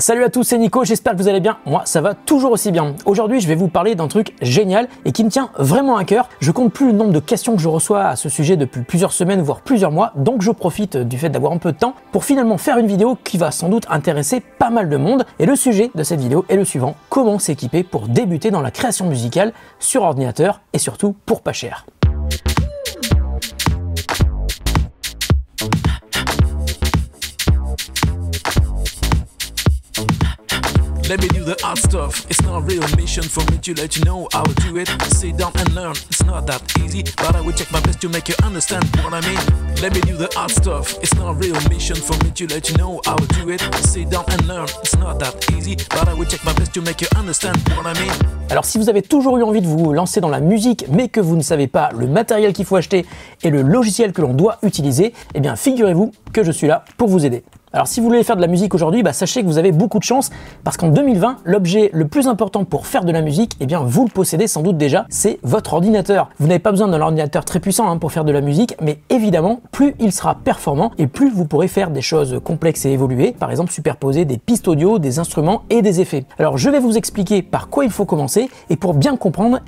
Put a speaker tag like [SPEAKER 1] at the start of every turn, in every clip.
[SPEAKER 1] Salut à tous, c'est Nico, j'espère que vous allez bien. Moi, ça va toujours aussi bien. Aujourd'hui, je vais vous parler d'un truc génial et qui me tient vraiment à cœur. Je compte plus le nombre de questions que je reçois à ce sujet depuis plusieurs semaines, voire plusieurs mois, donc je profite du fait d'avoir un peu de temps pour finalement faire une vidéo qui va sans doute intéresser pas mal de monde. Et le sujet de cette vidéo est le suivant: comment s'équiper pour débuter dans la création musicale sur ordinateur et surtout pour pas cher.
[SPEAKER 2] Let me do the hard stuff. It's not a real mission for me to let you know how to do it. Sit down and learn. It's not that easy, but I will check my best to make you understand what I mean. Let me do the hard stuff. It's not a real mission for me to let you know how to do it. Sit down and learn. It's not that easy, but I will check my best to make you understand what I mean.
[SPEAKER 1] Alors si vous avez toujours eu envie de vous lancer dans la musique, mais que vous ne savez pas le matériel qu'il faut acheter et le logiciel que l'on doit utiliser, eh bien figurez-vous que je suis là pour vous aider. Alors si vous voulez faire de la musique aujourd'hui, sachez que vous avez beaucoup de chance parce qu'en 2020, l'objet le plus important pour faire de la musique, eh bien vous le possédez sans doute déjà, c'est votre ordinateur. Vous n'avez pas besoin d'un ordinateur très puissant pour faire de la musique, mais évidemment, plus il sera performant et plus vous pourrez faire des choses complexes et évoluées, par exemple superposer des pistes audio, des instruments et des effets. Alors je vais vous expliquer par quoi il faut commencer et pour bien comprendre,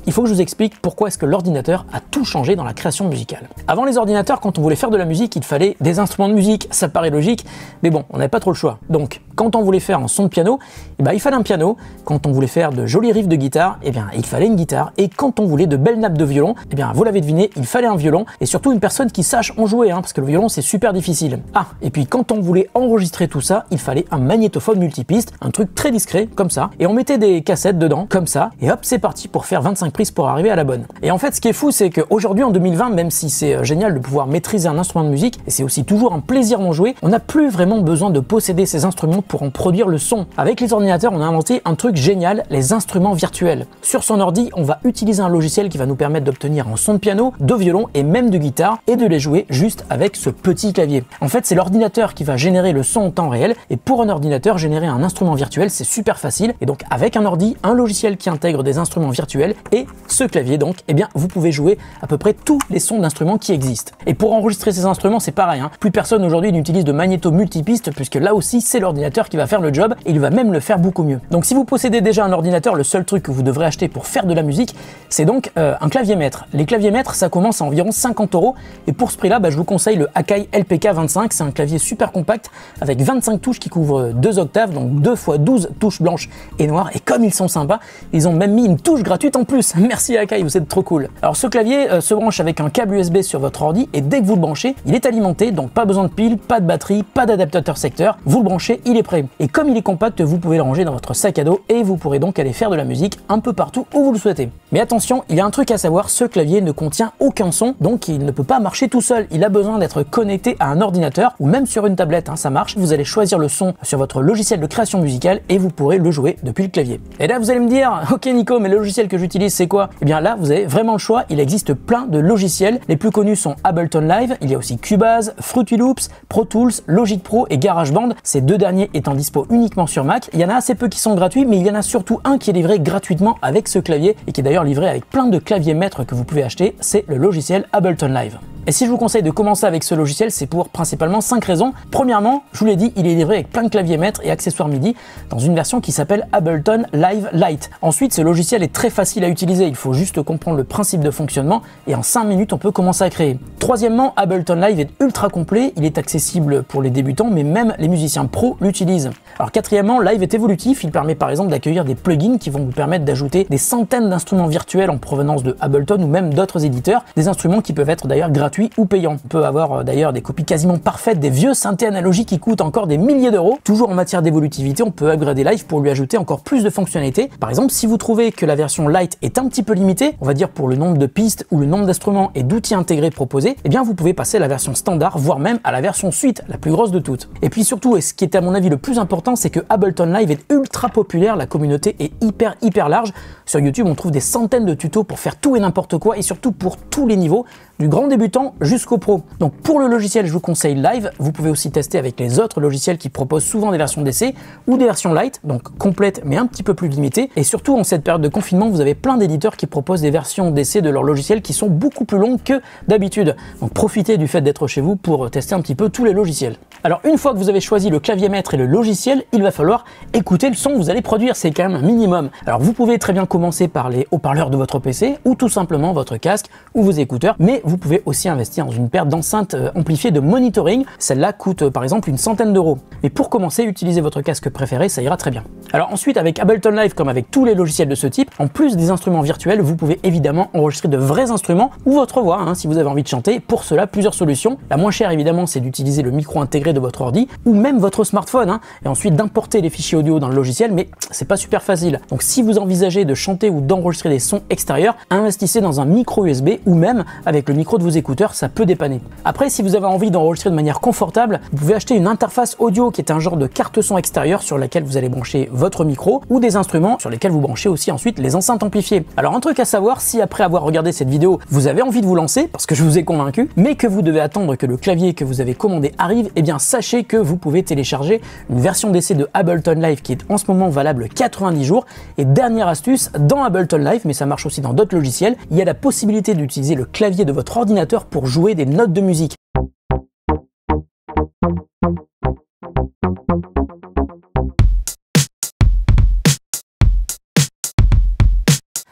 [SPEAKER 1] il faut que je vous explique pourquoi est-ce que l'ordinateur a tout changé dans la création musicale. Avant les ordinateurs, quand on voulait faire de la musique, il fallait des instruments de musique, ça paraît logique. Mais bon, on n'avait pas trop le choix. Donc, quand on voulait faire un son de piano, il fallait un piano. Quand on voulait faire de jolis riffs de guitare, il fallait une guitare. Et quand on voulait de belles nappes de violon, vous l'avez deviné, il fallait un violon. Et surtout une personne qui sache en jouer, parce que le violon, c'est super difficile. Ah, et puis quand on voulait enregistrer tout ça, il fallait un magnétophone multipiste, un truc très discret, comme ça. Et on mettait des cassettes dedans, comme ça. Et hop, c'est parti pour faire 25 prises pour arriver à la bonne. Et en fait, ce qui est fou, c'est qu'aujourd'hui, en 2020, même si c'est génial de pouvoir maîtriser un instrument de musique, et c'est aussi toujours un plaisir d'en jouer, on n'a plus vraiment besoin de posséder ces instruments pour en produire le son. Avec les ordinateurs, on a inventé un truc génial, les instruments virtuels. Sur son ordi, on va utiliser un logiciel qui va nous permettre d'obtenir un son de piano, de violon et même de guitare et de les jouer juste avec ce petit clavier. En fait, c'est l'ordinateur qui va générer le son en temps réel et pour un ordinateur, générer un instrument virtuel, c'est super facile. Et donc, avec un ordi, un logiciel qui intègre des instruments virtuels et ce clavier donc, vous pouvez jouer à peu près tous les sons d'instruments qui existent. Et pour enregistrer ces instruments, c'est pareil. Plus personne aujourd'hui n'utilise de magnéto multipiste puisque là aussi c'est l'ordinateur qui va faire le job et il va même le faire beaucoup mieux. Donc si vous possédez déjà un ordinateur, le seul truc que vous devrez acheter pour faire de la musique, c'est donc un clavier maître. Les claviers maîtres, ça commence à environ 50 € et pour ce prix-là, je vous conseille le Akai LPK25. C'est un clavier super compact avec 25 touches qui couvrent 2 octaves, donc 2 x 12 touches blanches et noires. Et comme ils sont sympas, ils ont même mis une touche gratuite en plus. Merci Akai, vous êtes trop cool. Alors ce clavier se branche avec un câble USB sur votre ordi et dès que vous le branchez, il est alimenté, donc pas besoin de pile, pas de batterie, pas d'adaptateur secteur. Vous le branchez, il est prêt. Et comme il est compact, vous pouvez le ranger dans votre sac à dos et vous pourrez donc aller faire de la musique un peu partout où vous le souhaitez. Mais attention, il y a un truc à savoir, ce clavier ne contient aucun son, donc il ne peut pas marcher tout seul. Il a besoin d'être connecté à un ordinateur ou même sur une tablette, ça marche. Vous allez choisir le son sur votre logiciel de création musicale et vous pourrez le jouer depuis le clavier. Et là, vous allez me dire, ok Nico, mais le logiciel que j'utilise, c'est quoi? Eh bien là, vous avez vraiment le choix. Il existe plein de logiciels. Les plus connus sont Ableton Live, il y a aussi Cubase, Fruity Loops, Pro Tools, Logic Pro et GarageBand. Ces deux derniers étant dispo uniquement sur Mac. Il y en a assez peu qui sont gratuits, mais il y en a surtout un qui est livré gratuitement avec ce clavier et qui est d'ailleurs livré avec plein de claviers maîtres que vous pouvez acheter. C'est le logiciel Ableton Live. Et si je vous conseille de commencer avec ce logiciel, c'est pour principalement 5 raisons. Premièrement, je vous l'ai dit, il est livré avec plein de claviers maîtres et accessoires MIDI dans une version qui s'appelle Ableton Live Lite. Ensuite, ce logiciel est très facile à utiliser, il faut juste comprendre le principe de fonctionnement et en 5 minutes, on peut commencer à créer. Troisièmement, Ableton Live est ultra complet, il est accessible pour les débutants, mais même les musiciens pros l'utilisent. Alors quatrièmement, Live est évolutif, il permet par exemple d'accueillir des plugins qui vont vous permettre d'ajouter des centaines d'instruments virtuels en provenance de Ableton ou même d'autres éditeurs, des instruments qui peuvent être d'ailleurs gratuits ou payants. On peut avoir d'ailleurs des copies quasiment parfaites des vieux synthés analogiques qui coûtent encore des milliers d'euros. Toujours en matière d'évolutivité, on peut upgrader Live pour lui ajouter encore plus de fonctionnalités. Par exemple, si vous trouvez que la version Lite est un petit peu limitée, on va dire pour le nombre de pistes ou le nombre d'instruments et d'outils intégrés proposés, eh bien vous pouvez passer à la version standard, voire même à la version suite, la plus grosse de toutes. Et puis surtout, et ce qui est à mon avis le plus important, c'est que Ableton Live est ultra populaire, la communauté est hyper large. Sur YouTube, on trouve des centaines de tutos pour faire tout et n'importe quoi et surtout pour tous les niveaux, du grand débutant jusqu'au pro. Donc pour le logiciel, je vous conseille Live. Vous pouvez aussi tester avec les autres logiciels qui proposent souvent des versions d'essai ou des versions light, donc complètes mais un petit peu plus limitées. Et surtout en cette période de confinement, vous avez plein d'éditeurs qui proposent des versions d'essai de leurs logiciels qui sont beaucoup plus longues que d'habitude. Donc profitez du fait d'être chez vous pour tester un petit peu tous les logiciels. Alors une fois que vous avez choisi le clavier maître et le logiciel, il va falloir écouter le son que vous allez produire, c'est quand même un minimum. Alors vous pouvez très bien commencer par les haut-parleurs de votre PC ou tout simplement votre casque ou vos écouteurs, mais vous pouvez aussi investir dans une paire d'enceintes amplifiées de monitoring. Celle-là coûte par exemple une centaine d'euros. Mais pour commencer, utilisez votre casque préféré, ça ira très bien. Alors ensuite, avec Ableton Live, comme avec tous les logiciels de ce type, en plus des instruments virtuels, vous pouvez évidemment enregistrer de vrais instruments ou votre voix, si vous avez envie de chanter. Pour cela, plusieurs solutions. La moins chère évidemment, c'est d'utiliser le micro intégré de votre ordi ou même votre smartphone, et ensuite d'importer les fichiers audio dans le logiciel, mais c'est pas super facile. Donc si vous envisagez de chanter ou d'enregistrer des sons extérieurs, investissez dans un micro USB ou même avec le micro de vos écouteurs, ça peut dépanner. Après, si vous avez envie d'enregistrer de manière confortable, vous pouvez acheter une interface audio qui est un genre de carte son extérieure sur laquelle vous allez brancher votre micro ou des instruments sur lesquels vous branchez aussi ensuite les enceintes amplifiées. Alors un truc à savoir, si après avoir regardé cette vidéo, vous avez envie de vous lancer, parce que je vous ai convaincu, mais que vous devez attendre que le clavier que vous avez commandé arrive, eh bien sachez que vous pouvez télécharger une version d'essai de Ableton Live qui est en ce moment valable 90 jours. Et dernière astuce, dans Ableton Live, mais ça marche aussi dans d'autres logiciels, il y a la possibilité d'utiliser le clavier de votre ordinateur pour jouer des notes de musique.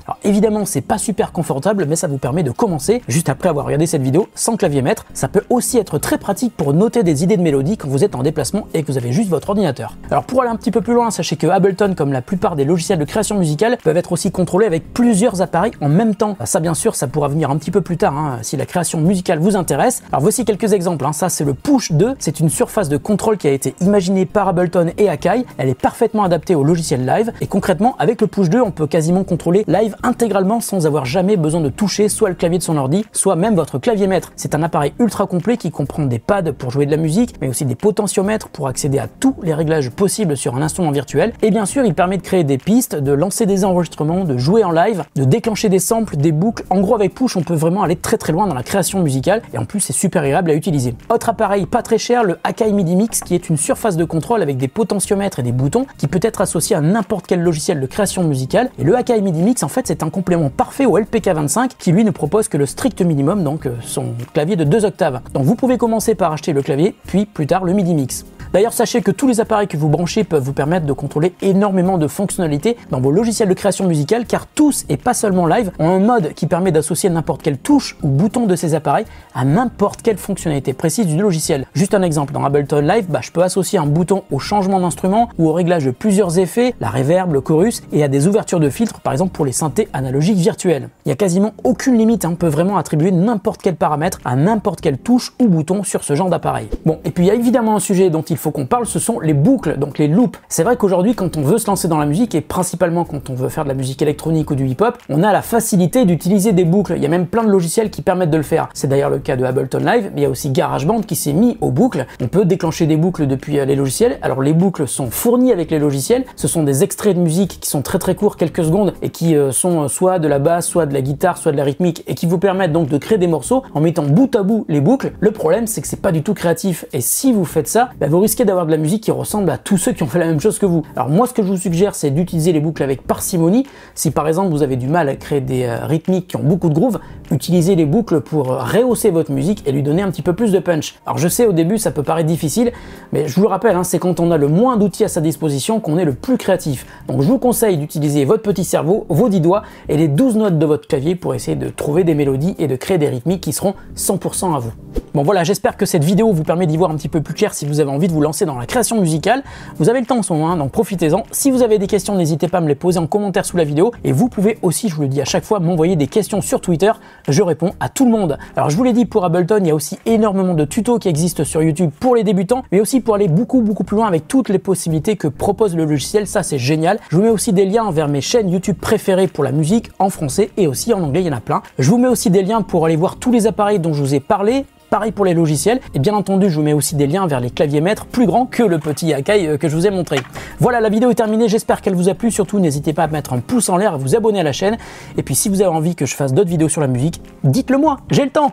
[SPEAKER 1] Alors évidemment, c'est pas super confortable, mais ça vous permet de commencer juste après avoir regardé cette vidéo sans clavier maître. Ça peut aussi être très pratique pour noter des idées de mélodie quand vous êtes en déplacement et que vous avez juste votre ordinateur. Alors pour aller un petit peu plus loin, sachez que Ableton, comme la plupart des logiciels de création musicale, peuvent être aussi contrôlés avec plusieurs appareils en même temps. Ça bien sûr, ça pourra venir un petit peu plus tard si la création musicale vous intéresse. Alors voici quelques exemples. Ça c'est le Push 2, c'est une surface de contrôle qui a été imaginée par Ableton et Akai. Elle est parfaitement adaptée au logiciel Live et concrètement avec le Push 2, on peut quasiment contrôler Live intégralement sans avoir jamais besoin de toucher soit le clavier de son ordi, soit même votre clavier maître. C'est un appareil ultra complet qui comprend des pads pour jouer de la musique, mais aussi des potentiomètres pour accéder à tous les réglages possibles sur un instrument virtuel. Et bien sûr, il permet de créer des pistes, de lancer des enregistrements, de jouer en live, de déclencher des samples, des boucles. En gros, avec Push, on peut vraiment aller très très loin dans la création musicale et en plus, c'est super agréable à utiliser. Autre appareil pas très cher, le Akai MIDI Mix, qui est une surface de contrôle avec des potentiomètres et des boutons qui peut être associé à n'importe quel logiciel de création musicale. Et le Akai MIDI Mix, en fait, c'est un complément parfait au LPK25 qui lui ne propose que le strict minimum, donc son clavier de 2 octaves. Donc vous pouvez commencer par acheter le clavier, puis plus tard le MIDI Mix. D'ailleurs, sachez que tous les appareils que vous branchez peuvent vous permettre de contrôler énormément de fonctionnalités dans vos logiciels de création musicale, car tous, et pas seulement Live, ont un mode qui permet d'associer n'importe quelle touche ou bouton de ces appareils à n'importe quelle fonctionnalité précise du logiciel. Juste un exemple, dans Ableton Live, je peux associer un bouton au changement d'instrument ou au réglage de plusieurs effets, la reverb, le chorus, et à des ouvertures de filtres, par exemple pour les synthés analogiques virtuels. Il n'y a quasiment aucune limite, on peut vraiment attribuer n'importe quel paramètre à n'importe quelle touche ou bouton sur ce genre d'appareil. Bon, et puis il y a évidemment un sujet dont il faut qu'on parle, ce sont les boucles, donc les loops. C'est vrai qu'aujourd'hui, quand on veut se lancer dans la musique, et principalement quand on veut faire de la musique électronique ou du hip-hop, on a la facilité d'utiliser des boucles. Il y a même plein de logiciels qui permettent de le faire. C'est d'ailleurs le cas de Ableton Live, mais il y a aussi GarageBand qui s'est mis aux boucles. On peut déclencher des boucles depuis les logiciels. Alors les boucles sont fournies avec les logiciels. Ce sont des extraits de musique qui sont très très courts, quelques secondes, et qui sont soit de la basse, soit de la guitare, soit de la rythmique, et qui vous permettent donc de créer des morceaux en mettant bout à bout les boucles. Le problème, c'est que c'est pas du tout créatif. Et si vous faites ça, vous risquez d'avoir de la musique qui ressemble à tous ceux qui ont fait la même chose que vous. Alors moi, ce que je vous suggère, c'est d'utiliser les boucles avec parcimonie. Si par exemple vous avez du mal à créer des rythmiques qui ont beaucoup de groove, utilisez les boucles pour rehausser votre musique et lui donner un petit peu plus de punch. Alors je sais, au début ça peut paraître difficile, mais je vous le rappelle, c'est quand on a le moins d'outils à sa disposition qu'on est le plus créatif. Donc je vous conseille d'utiliser votre petit cerveau, vos 10 doigts et les 12 notes de votre clavier pour essayer de trouver des mélodies et de créer des rythmiques qui seront 100% à vous. Bon voilà, j'espère que cette vidéo vous permet d'y voir un petit peu plus clair si vous avez envie de vous lancer dans la création musicale. Vous avez le temps en ce moment, donc profitez-en. Si vous avez des questions, n'hésitez pas à me les poser en commentaire sous la vidéo. Et vous pouvez aussi, je vous le dis à chaque fois, m'envoyer des questions sur Twitter. Je réponds à tout le monde. Alors je vous l'ai dit, pour Ableton, il y a aussi énormément de tutos qui existent sur YouTube pour les débutants, mais aussi pour aller beaucoup plus loin avec toutes les possibilités que propose le logiciel. Ça, c'est génial. Je vous mets aussi des liens vers mes chaînes YouTube préférées pour la musique en français et aussi en anglais, il y en a plein. Je vous mets aussi des liens pour aller voir tous les appareils dont je vous ai parlé. Pareil pour les logiciels, et bien entendu je vous mets aussi des liens vers les claviers maîtres plus grands que le petit Akai que je vous ai montré. Voilà, la vidéo est terminée, j'espère qu'elle vous a plu, surtout n'hésitez pas à mettre un pouce en l'air, à vous abonner à la chaîne, et puis si vous avez envie que je fasse d'autres vidéos sur la musique, dites-le moi, j'ai le temps.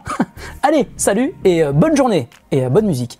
[SPEAKER 1] Allez, salut et bonne journée, et bonne musique.